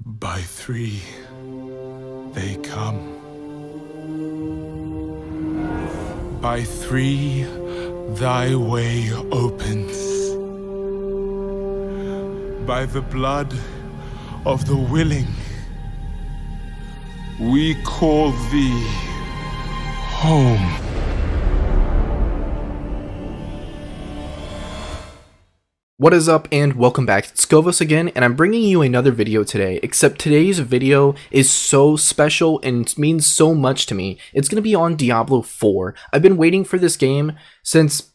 By three, they come. By three, thy way opens. By the blood of the willing, we call thee home. What is up, and welcome back. It's Scovos again, and I'm bringing you another video today, except today's video is so special and means so much to me. It's going to be on Diablo 4. I've been waiting for this game since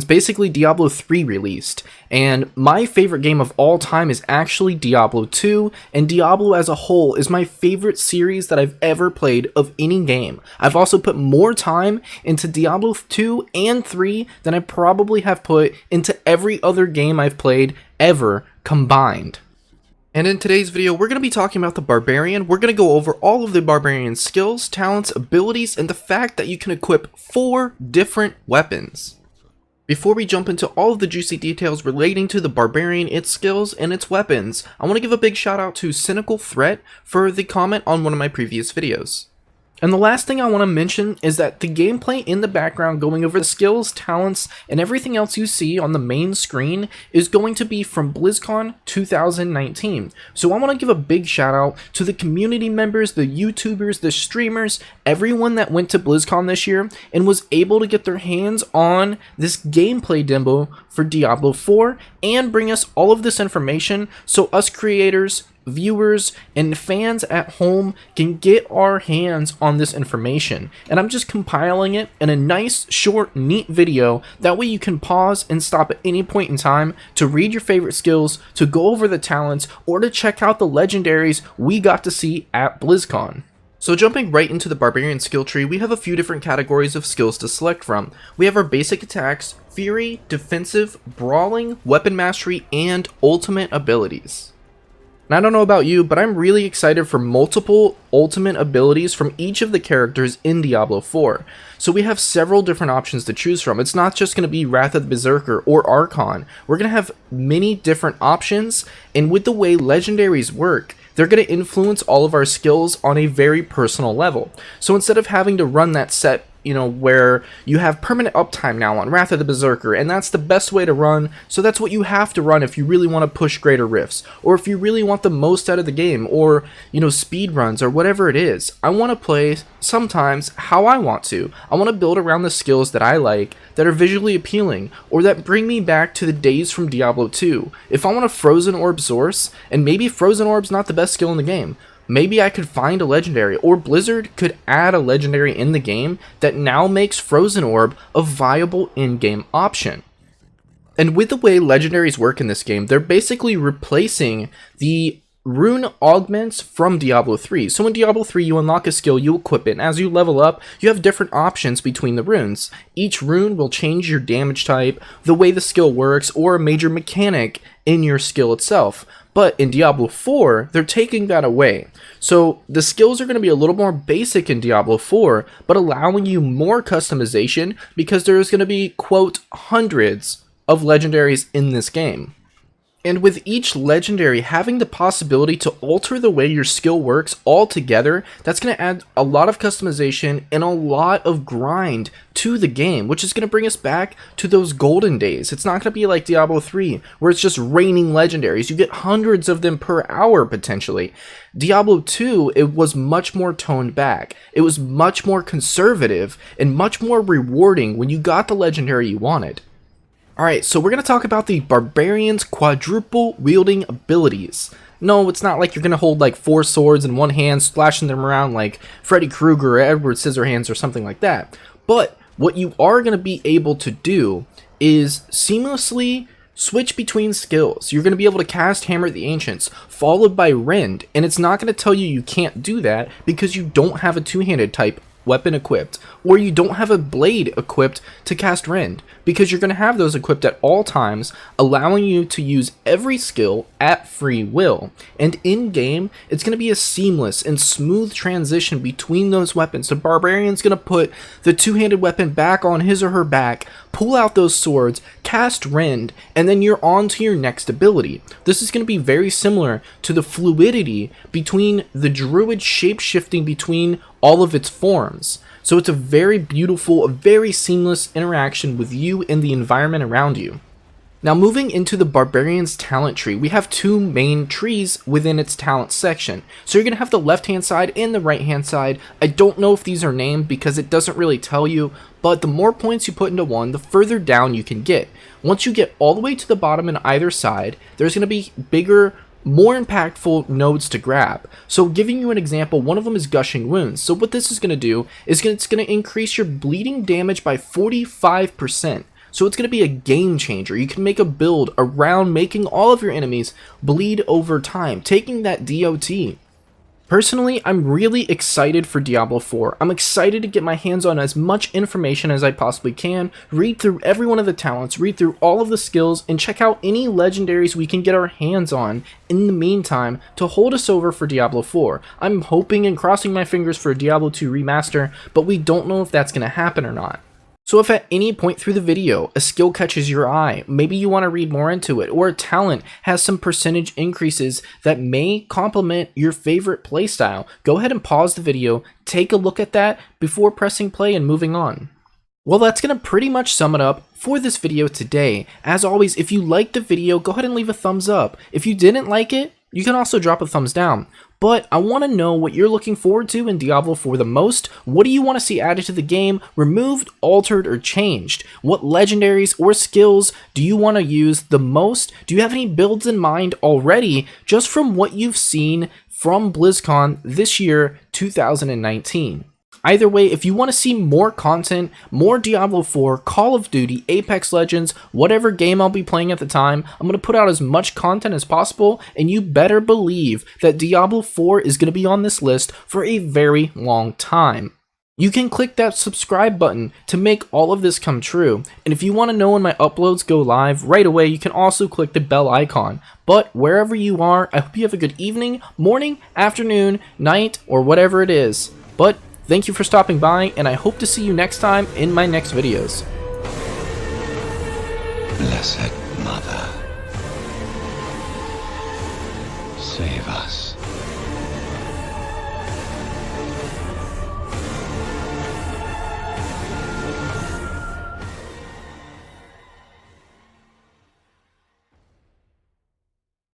basically Diablo 3 released, and my favorite game of all time is actually Diablo 2, and Diablo as a whole is my favorite series that I've ever played of any game. I've also put more time into Diablo 2 and 3 than I probably have put into every other game I've played ever combined. And in today's video, we're going to be talking about the Barbarian. We're going to go over all of the Barbarian skills, talents, abilities, and the fact that you can equip 4 different weapons. Before we jump into all of the juicy details relating to the Barbarian, its skills, and its weapons, I want to give a big shout out to Cynical Threat for the comment on one of my previous videos. And the last thing I want to mention is that the gameplay in the background going over the skills, talents, and everything else you see on the main screen is going to be from Blizzcon 2019. So I want to give a big shout out to the community members, the YouTubers, the streamers, everyone that went to Blizzcon this year and was able to get their hands on this gameplay demo for Diablo 4 and bring us all of this information so us creators, viewers, and fans at home can get our hands on this information. And I'm just compiling it in a nice, short, neat video. That way you can pause and stop at any point in time to read your favorite skills, to go over the talents, or to check out the legendaries we got to see at BlizzCon. So jumping right into the Barbarian skill tree, we have a few different categories of skills to select from. We have our basic attacks, Fury, Defensive, Brawling, Weapon Mastery, and Ultimate abilities. And I don't know about you, but I'm really excited for multiple ultimate abilities from each of the characters in Diablo 4. So we have several different options to choose from. It's not just going to be Wrath of the Berserker or Archon. We're going to have many different options, and with the way legendaries work, they're going to influence all of our skills on a very personal level. So instead of having to run that set, where you have permanent uptime now on Wrath of the Berserker, and that's the best way to run, so that's what you have to run if you really want to push greater rifts, or if you really want the most out of the game, or, speed runs, or whatever it is. I want to play sometimes how I want to. I want to build around the skills that I like, that are visually appealing, or that bring me back to the days from Diablo 2. If I want a Frozen Orb source, and maybe Frozen Orb's not the best skill in the game, maybe I could find a legendary, or Blizzard could add a legendary in the game that now makes Frozen Orb a viable in-game option. And with the way legendaries work in this game, they're basically replacing the rune augments from Diablo 3. So in Diablo 3, you unlock a skill, you equip it, and as you level up, you have different options between the runes. Each rune will change your damage type, the way the skill works, or a major mechanic in your skill itself. But in Diablo 4, they're taking that away. So the skills are going to be a little more basic in Diablo 4, but allowing you more customization because there's going to be, quote, hundreds of legendaries in this game. And with each legendary having the possibility to alter the way your skill works altogether, that's going to add a lot of customization and a lot of grind to the game, which is going to bring us back to those golden days. It's not going to be like Diablo 3, where it's just raining legendaries. You get hundreds of them per hour, potentially. Diablo 2, it was much more toned back. It was much more conservative and much more rewarding when you got the legendary you wanted. Alright, so we're going to talk about the Barbarian's quadruple wielding abilities. No, it's not like you're going to hold like 4 swords in one hand, splashing them around like Freddy Krueger or Edward Scissorhands or something like that. But what you are going to be able to do is seamlessly switch between skills. You're going to be able to cast Hammer of the Ancients, followed by Rend, and it's not going to tell you you can't do that because you don't have a two-handed type weapon equipped, or you don't have a blade equipped to cast Rend, because you're going to have those equipped at all times, allowing you to use every skill at free will. And in game, it's going to be a seamless and smooth transition between those weapons. The Barbarian's going to put the two-handed weapon back on his or her back, pull out those swords, cast Rend, and then you're on to your next ability. This is going to be very similar to the fluidity between the Druid shape-shifting between all of its forms. So it's a very beautiful, a very seamless interaction with you and the environment around you. Now moving into the Barbarian's talent tree, we have two main trees within its talent section. So you're going to have the left hand side and the right hand side. I don't know if these are named because it doesn't really tell you, but the more points you put into one, the further down you can get. Once you get all the way to the bottom in either side, there's going to be bigger, more impactful nodes to grab. So giving you an example, one of them is Gushing Wounds. So what this is going to do is it's going to increase your bleeding damage by 45%. So it's going to be a game changer. You can make a build around making all of your enemies bleed over time, taking that DOT. Personally, I'm really excited for Diablo 4. I'm excited to get my hands on as much information as I possibly can, read through every one of the talents, read through all of the skills, and check out any legendaries we can get our hands on in the meantime to hold us over for Diablo 4. I'm hoping and crossing my fingers for a Diablo 2 remaster, but we don't know if that's going to happen or not. So if at any point through the video a skill catches your eye, maybe you want to read more into it, or a talent has some percentage increases that may complement your favorite playstyle, go ahead and pause the video, take a look at that before pressing play and moving on. Well, that's going to pretty much sum it up for this video today. As always, if you liked the video, go ahead and leave a thumbs up. If you didn't like it, you can also drop a thumbs down. But I want to know what you're looking forward to in Diablo 4 the most. What do you want to see added to the game, removed, altered, or changed? What legendaries or skills do you want to use the most? Do you have any builds in mind already, just from what you've seen from BlizzCon this year, 2019? Either way, if you want to see more content, more Diablo 4, Call of Duty, Apex Legends, whatever game I'll be playing at the time, I'm going to put out as much content as possible, and you better believe that Diablo 4 is going to be on this list for a very long time. You can click that subscribe button to make all of this come true, and if you want to know when my uploads go live right away, you can also click the bell icon. But wherever you are, I hope you have a good evening, morning, afternoon, night, or whatever it is. But thank you for stopping by, and I hope to see you next time in my next videos. Blessed Mother, save us.